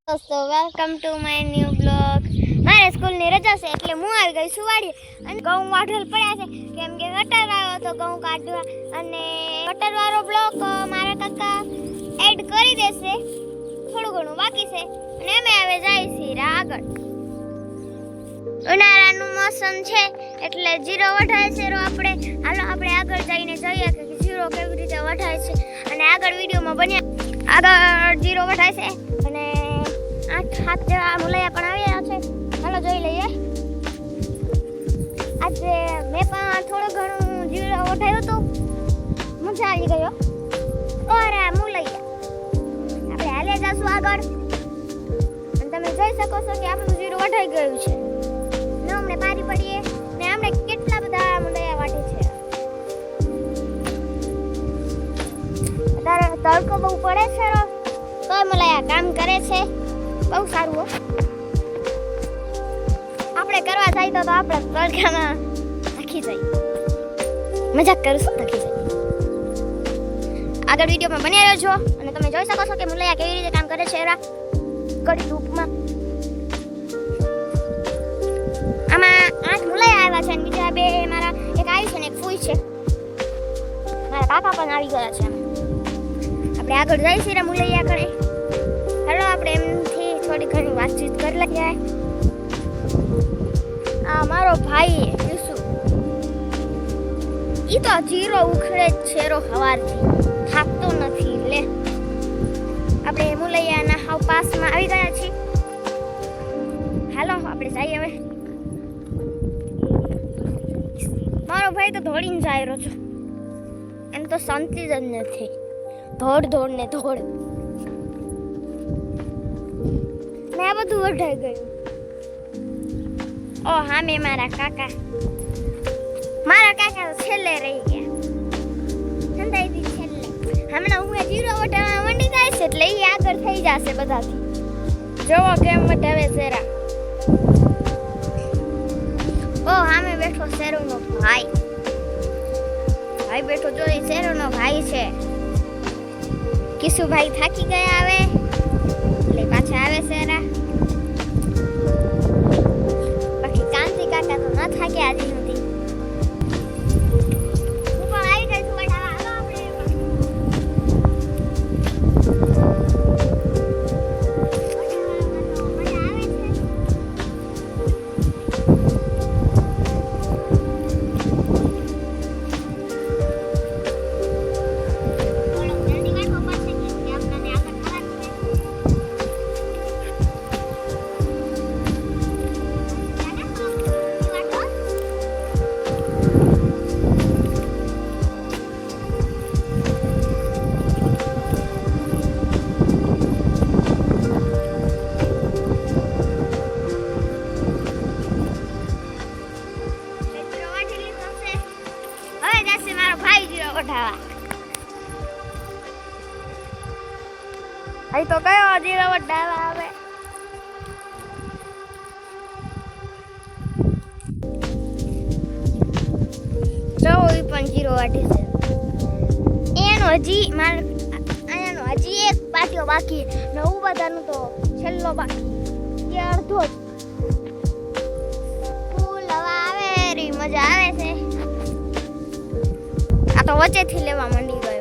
दोस्तों welcome to my new blog. मारे school ની રજા છે એટલે હું આવી ગઈ છું વાડી અને ઘઉં વાઢલ પડ્યા છે કેમ કે કટર આવ્યો તો ઘઉં કાઢવા અને કટર વાળો બ્લોક મારા કાકા એડ કરી દેશે, થોડું ઘણું બાકી છે અને અમે હવે જાય છીએ આગળ। ઉનાળાનું મોસમ છે એટલે જીરો વઢાય છે આપણે હાલો આપણે આગળ જઈને જોઈએ કે જીરો કેવી રીતે વઢાય છે અને આગળ વિડિયોમાં બન્યા આગળ જીરો વઢાય છે અને 8 જેવા મુલૈયા પણ આવ્યા છે। હાલો જોઈ લઈએ। આજે મેં પણ થોડું ઘણું જીરો વઢાયું હતું, મજા આવી ગયો। ઓરે મુલૈયા આપણે હાલે જશું આગળ અને તમે જોઈ શકો છો કે આપણું જીરો વઢાઈ ગયું છે ને અમને પારી પડીએ ને આપણે કેટલા બધા મુલૈયા વાટી છે। અત્યારે તડકો બહુ પડે છે તો મુલૈયા કામ કરે છે, બહુ સારું હો। આપણે કરવા જાય તો આપણે તડકામાં થાકી જાય, મજાક કરું છું, થાકી જાય। આગળ વિડીયોમાં બન્યા રહેજો અને તમે જોઈ શકો છો કે મુલૈયા કેવી રીતે કામ કરે છે કડી ધૂપમાં। આમાં 8 મુલૈયા આવ્યા છે અને બીજા 2 મારા એક આવી છે ને એક ફૂઈ છે, મારા કાકા પણ આવી ગયા છે। આપણે આગળ જઈએ છીએ મુલૈયા કરે। હાલો આપણે એમથી થોડી ઘણી વાતચીત કરી લઈએ। આ મારો ભાઈ યુસુ, ઈ તો જીરો ઉખડે જ છે હવારથી, થાકતો નથી લે। આપણે મુલૈયાના હાવ પાસમાં આવી ગયા છીએ। હાલો આપણે જઈએ હવે। મારો ભાઈ તો દોડીને જાય રહ્યો છે, એમ તો શાંતિ જ નથી, દોડ દોડ ને દોડ ને આ બધું વઢાઈ ગયું। ઓ હા મેં મારા કાકા છેલ્લે રહી ગયા, સંતાઈથી છેલ્લે। હમણાં હું જીરો વઢાવવા મંડી જાય છે એટલે એ આગળ થઈ જશે બધાથી। જોવો કેમ વઢાવે શેરા। ઓ સામે બેઠો શેરુનો ભાઈ બેઠો જો એ શેરુનો ભાઈ છે। કિશુભાઈ થાકી ગયા આવે એટલે પાછા આવે શેરા। બાકી કાંતિ કાકા તો ન થાક્યા હજી સુધી। હું પણ આવી ગઈ છું બેટા, હાલો આપણે અહીં તો કયો જીરો વઢાવા આવે। જો એ પણ જીરો વાટી છે, એનો હજી એક પાટિયો બાકી ને હું બધાનું તો છેલ્લો બાકી, એ અડધો જ। ફૂલ હવા આવે રી મજા આવે છે, આ તો વચ્ચેથી લેવા માંડી ગયો।